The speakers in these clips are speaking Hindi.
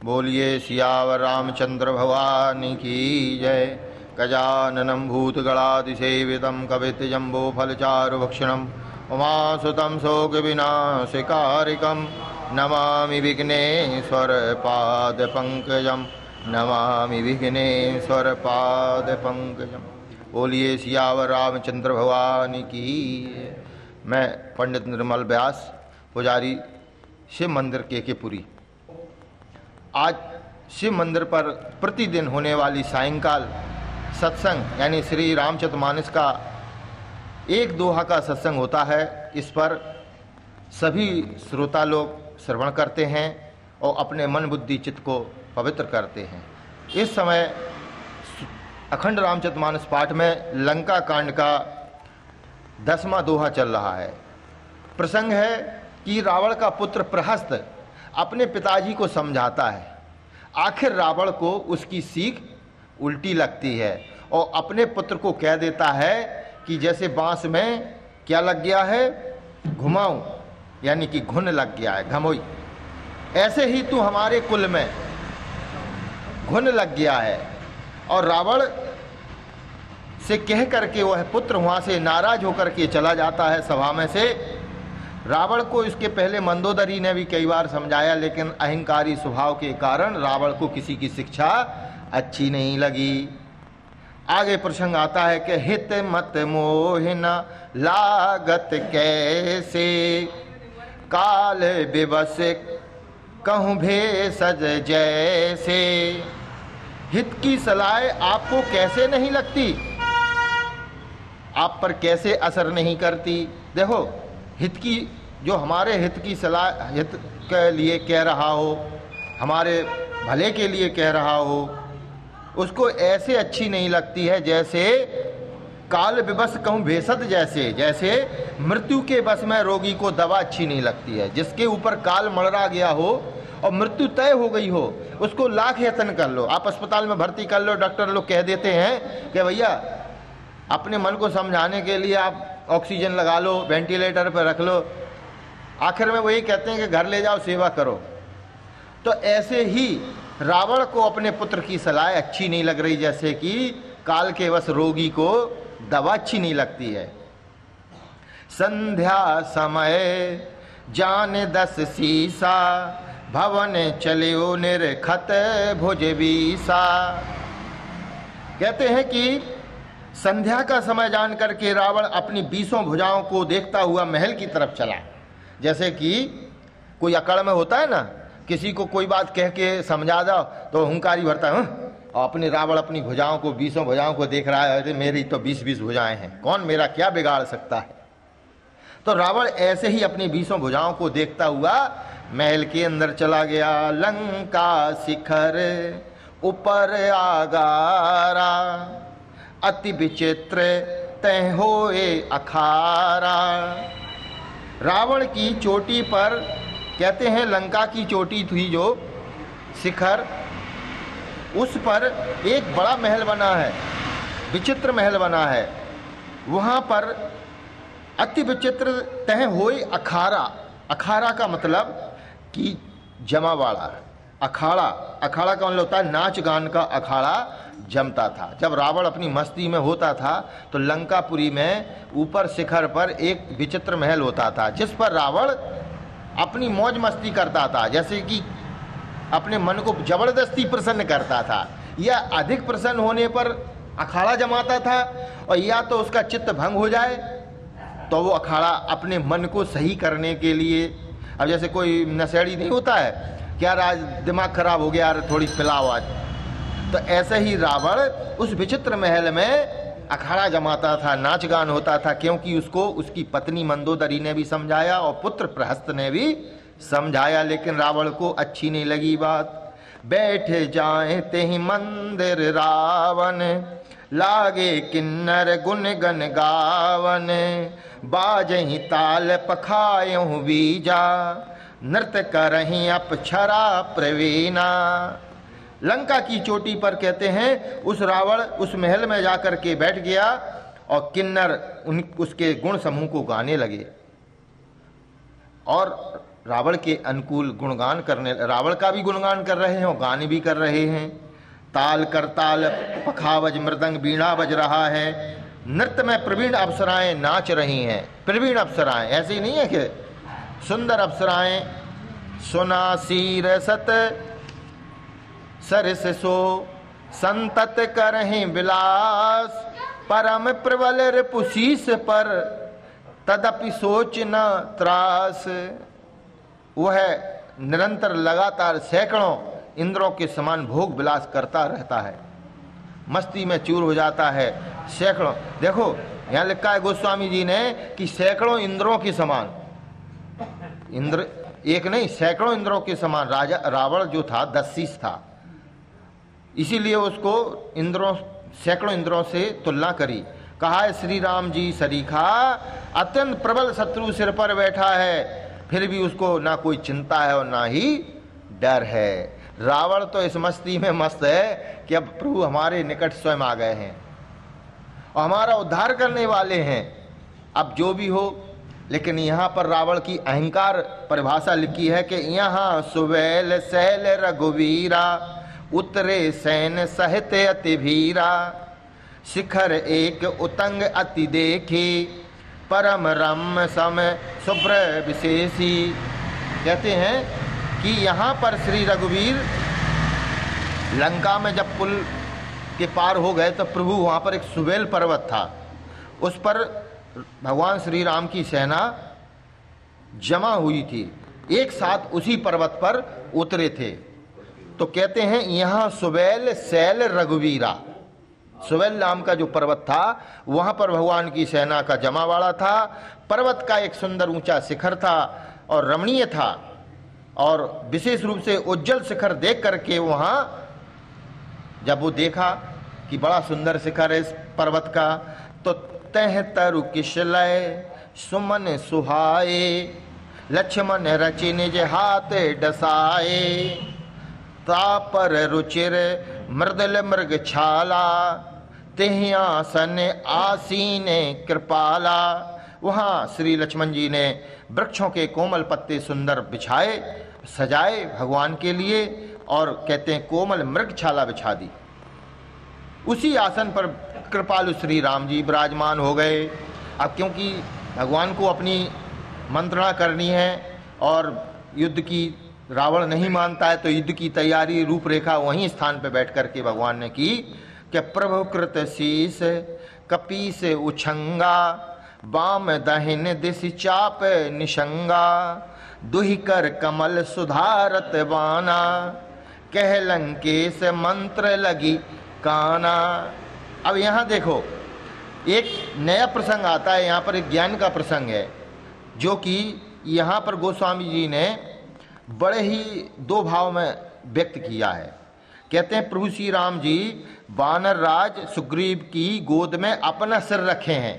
बोलिए सियावर रामचंद्र भगवान की जय। गजाननं भूतगणाधिसेवितं कपितजम्बूफलचारुभक्षणं उमासुतं शोकविनाशकारिकं नमामि विघ्नेश्वरपादपङ्कजं नमामि विघ्नेश्वरपादपङ्कजं। बोलिए सियावर रामचंद्र भगवान की। मैं पंडित निर्मल व्यास, पुजारी शिव मंदिर केकेपुरी। आज शिव मंदिर पर प्रतिदिन होने वाली सायंकाल सत्संग यानी श्री रामचरितमानस का एक दोहा का सत्संग होता है। इस पर सभी श्रोता लोग श्रवण करते हैं और अपने मन बुद्धि चित्त को पवित्र करते हैं। इस समय अखंड रामचरितमानस पाठ में लंका कांड का 10वां दोहा चल रहा है। प्रसंग है कि रावण का पुत्र प्रहस्त अपने पिताजी को समझाता है। आखिर रावण को उसकी सीख उल्टी लगती है और अपने पुत्र को कह देता है कि जैसे बांस में क्या लग गया है, घुमाऊं, यानी कि घुन लग गया है, घमोई, ऐसे ही तू हमारे कुल में घुन लग गया है। और रावण से कह करके वह पुत्र वहां से नाराज होकर के चला जाता है सभा में से। रावण को इसके पहले मंदोदरी ने भी कई बार समझाया, लेकिन अहंकारी स्वभाव के कारण रावण को किसी की शिक्षा अच्छी नहीं लगी। आगे प्रसंग आता है कि हित मत मोहिना लागत कैसे, काल विवश कहूँ भेषज जैसे। हित की सलाह आपको कैसे नहीं लगती, आप पर कैसे असर नहीं करती। देखो, हित की जो हमारे हित की सलाह हित के लिए कह रहा हो, हमारे भले के लिए कह रहा हो, उसको ऐसे अच्छी नहीं लगती है जैसे काल विवश कहूँ भेषज जैसे। जैसे मृत्यु के बस में रोगी को दवा अच्छी नहीं लगती है। जिसके ऊपर काल मड़रा गया हो और मृत्यु तय हो गई हो, उसको लाख यत्न कर लो, आप अस्पताल में भर्ती कर लो, डॉक्टर लोग कह देते हैं कि भैया अपने मन को समझाने के लिए आप ऑक्सीजन लगा लो, वेंटिलेटर पर रख लो, आखिर में वही कहते हैं कि घर ले जाओ, सेवा करो। तो ऐसे ही रावण को अपने पुत्र की सलाह अच्छी नहीं लग रही, जैसे कि काल के वश रोगी को दवा अच्छी नहीं लगती है। संध्या समय जान 10 सीसा, भवन चलियो निर्खत भुज बीसा। कहते हैं कि संध्या का समय जान करके रावण अपनी 20 भुजाओं को देखता हुआ महल की तरफ चला। जैसे कि कोई अकड़ में होता है ना, किसी को कोई बात कह के समझा दो तो हुंकारी भरता है, और अपनी रावण अपनी भुजाओं को 20 भुजाओं को देख रहा है, मेरी तो 20 भुजाएं हैं, कौन मेरा क्या बिगाड़ सकता है। तो रावण ऐसे ही अपनी 20 भुजाओं को देखता हुआ महल के अंदर चला गया। लंका शिखर ऊपर आगारा, अति विचित्र तह होए अखारा। रावण की चोटी पर, कहते हैं लंका की चोटी थी जो शिखर, उस पर एक बड़ा महल बना है, विचित्र महल बना है। वहां पर अति विचित्र तह होए अखारा। अखारा का मतलब कि जमावाड़ा, अखाड़ा। अखाड़ा का मतलब होता है नाच गान का अखाड़ा जमता था। जब रावण अपनी मस्ती में होता था तो लंकापुरी में ऊपर शिखर पर एक विचित्र महल होता था, जिस पर रावण अपनी मौज मस्ती करता था, जैसे कि अपने मन को जबरदस्ती प्रसन्न करता था, या अधिक प्रसन्न होने पर अखाड़ा जमाता था, और या तो उसका चित्त भंग हो जाए तो वो अखाड़ा अपने मन को सही करने के लिए। अब जैसे कोई नशेड़ी नहीं होता है, क्या आज दिमाग खराब हो गया, थोड़ी पिलाओ आज, तो ऐसे ही रावण उस विचित्र महल में अखाड़ा जमाता था, नाच गान होता था, क्योंकि उसको उसकी पत्नी मंदोदरी ने भी समझाया और पुत्र प्रहस्त ने भी समझाया, लेकिन रावण को अच्छी नहीं लगी बात। बैठ जाए तेहि मंदिर रावण, लागे किन्नर गुन गन गावन, बाजहि ताल पखायहु बीजा, नृत्य करहि अपछरा प्रवीणा। लंका की चोटी पर, कहते हैं, उस रावण उस महल में जाकर के बैठ गया और किन्नर उसके गुण समूह को गाने लगे। और रावण के अनुकूल गुणगान करने, रावण का भी गुणगान कर रहे हैं और गान भी कर रहे हैं। ताल करताल पखावज मृदंग वीणा बज रहा है, नृत्य में प्रवीण अप्सराएं नाच रही हैं। प्रवीण अप्सराएं ऐसे ही नहीं है कि सुंदर अप्सराएं। सुना सीर सत सरस सो संतत करहीं विलास, परम प्रबल रिपुशीस पर तदपि सोच न त्रास। वह निरंतर लगातार सैकड़ों इंद्रों के समान भोग विलास करता रहता है, मस्ती में चूर हो जाता है। सैकड़ों, देखो यहाँ लिखा है गोस्वामी जी ने कि सैकड़ों इंद्रों के समान, इंद्र एक नहीं सैकड़ों इंद्रों के समान। राजा रावण जो था 10 शीश था, इसीलिए उसको इंद्रों सैकड़ों इंद्रों से तुलना करी। कहा है श्री राम जी सरीखा, अत्यंत प्रबल शत्रु सिर पर बैठा है, फिर भी उसको ना कोई चिंता है और ना ही डर है। रावण तो इस मस्ती में मस्त है कि अब प्रभु हमारे निकट स्वयं आ गए हैं और हमारा उद्धार करने वाले हैं। अब जो भी हो, लेकिन यहाँ पर रावण की अहंकार परिभाषा लिखी है कि यहाँ सुवैल सैल रघुवीरा, उतरे सैन सहित अति भीरा, शिखर एक उतंग अति देखी, परम रम सम शुभ्र विशेषी। कहते हैं कि यहाँ पर श्री रघुवीर लंका में जब पुल के पार हो गए तो प्रभु वहाँ पर एक सुबेल पर्वत था, उस पर भगवान श्री राम की सेना जमा हुई थी, एक साथ उसी पर्वत पर उतरे थे। तो कहते हैं यहाँ सुबेल सैल रघुवीरा, सुबेल नाम का जो पर्वत था वहाँ पर भगवान की सेना का जमावाड़ा था। पर्वत का एक सुंदर ऊंचा शिखर था और रमणीय था, और विशेष रूप से उज्जवल शिखर देख करके वहाँ जब वो देखा कि बड़ा सुंदर शिखर है इस पर्वत का, तो तह तरु किशलय सुमन सुहाए, लक्ष्मण रचि निज हाथ डसाए, तापर रुचिर मृदल मृग छाला, तिहि आसन आसीन कृपाला। वहाँ श्री लक्ष्मण जी ने वृक्षों के कोमल पत्ते सुंदर बिछाए, सजाए भगवान के लिए, और कहते हैं कोमल मृगछाला बिछा दी। उसी आसन पर कृपालु श्री राम जी विराजमान हो गए। अब क्योंकि भगवान को अपनी मंत्रणा करनी है और युद्ध की रावण नहीं मानता है, तो युद्ध की तैयारी रूपरेखा वहीं स्थान पर बैठ करके भगवान ने की कि प्रभु कृत शीस कपीस उछंगा, बाम दहिन दिश चाप निशंगा, दुहि कर कमल सुधारत बाना, कह लंकेश मंत्र लगी काना। अब यहाँ देखो एक नया प्रसंग आता है, यहाँ पर एक ज्ञान का प्रसंग है जो कि यहाँ पर गोस्वामी जी ने बड़े ही दो भाव में व्यक्त किया है। कहते हैं प्रभु श्री राम जी वानर राज सुग्रीव की गोद में अपना सिर रखे हैं।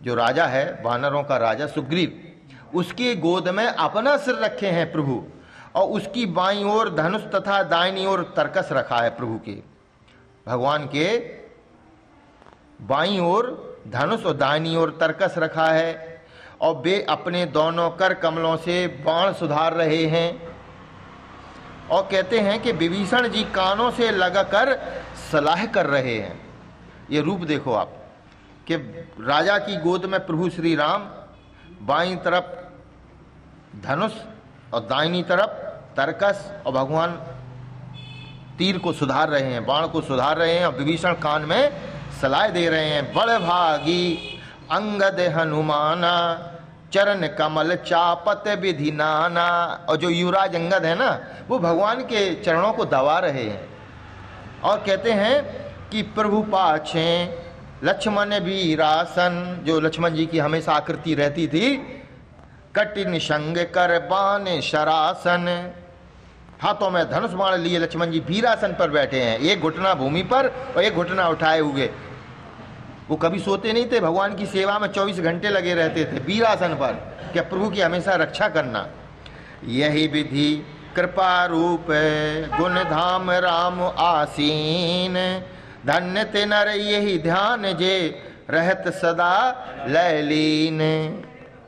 जो राजा है वानरों का राजा सुग्रीव, उसकी गोद में अपना सिर रखे हैं प्रभु, और उसकी बाईं ओर धनुष तथा दाहिनी ओर तरकस रखा है। प्रभु के भगवान के बाईं ओर धनुष और दाहिनी ओर तरकस रखा है, और वे अपने दोनों कर कमलों से बाण सुधार रहे हैं। और कहते हैं कि विभीषण जी कानों से लगाकर सलाह कर रहे हैं। ये रूप देखो आप कि राजा की गोद में प्रभु श्री राम, बाईं तरफ धनुष और दाहिनी तरफ तरकस, और भगवान तीर को सुधार रहे हैं, बाण को सुधार रहे हैं, और विभीषण कान में सलाह दे रहे हैं। बड़ भागी अंगद हनुमाना, चरण कमल चापत विधि नाना। और जो युवराज अंगद है ना, वो भगवान के चरणों को दबा रहे हैं और कहते हैं कि प्रभु पाछे लक्ष्मण वीरासन, जो लक्ष्मण जी की हमेशा आकृति रहती थी, कठिन संग कर बान शरासन। हाथों में धनुष बाण लिए लक्ष्मण जी वीरासन पर बैठे हैं, एक घुटना भूमि पर और एक घुटना उठाए हुए। वो कभी सोते नहीं थे, भगवान की सेवा में 24 घंटे लगे रहते थे वीरासन पर, क्या प्रभु की हमेशा रक्षा करना। यही विधि कृपा रूप गुण धाम राम आसीन, धन्य ते नर यही ध्यान जे रहत सदा लयलीन।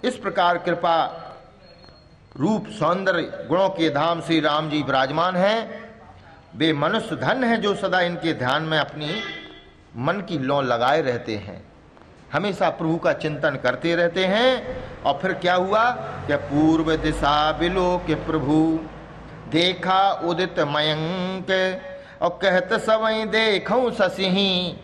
इस प्रकार कृपा रूप सौंदर्य गुणों के धाम श्री राम जी विराजमान हैं। वे मनुष्य धन हैं जो सदा इनके ध्यान में अपनी मन की लौ लगाए रहते हैं, हमेशा प्रभु का चिंतन करते रहते हैं। और फिर क्या हुआ कि पूर्व दिशा बिलो के प्रभु देखा उदित मयंक, और कहत सवई देखूं ससिही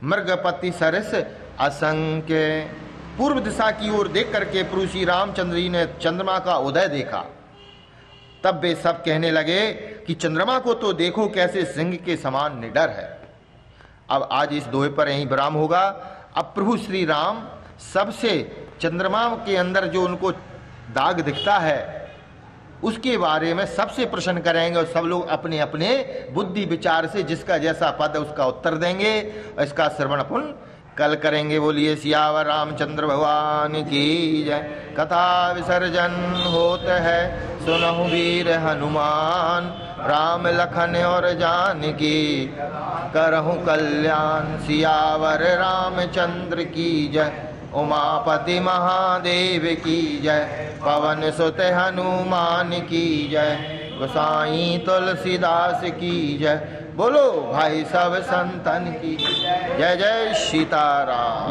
मृगपति सरस असंख्य। पूर्व दिशा की ओर देख करके प्रभु श्री रामचंद्र जी ने चंद्रमा का उदय देखा। तब वे सब कहने लगे कि चंद्रमा को तो देखो कैसे सिंह के समान निडर है। अब आज इस दोहे पर यहीं विराम होगा। अब प्रभु श्री राम सबसे चंद्रमा के अंदर जो उनको दाग दिखता है उसके बारे में सबसे प्रश्न करेंगे, और सब लोग अपने अपने बुद्धि विचार से जिसका जैसा पद है उसका उत्तर देंगे। और इसका श्रवण अपन कल करेंगे। बोलिए सियावर रामचंद्र भगवान की जय। कथा विसर्जन होत है सुनहु वीर हनुमान, राम लखन और जानकी करहु कल्याण। सियावर रामचंद्र की जय। उमापति महादेव की जय। पवन सुत हनुमान की जय। गोसाई तुलसीदास की जय। बोलो भाई सब संतन की जय। जय सीताराम।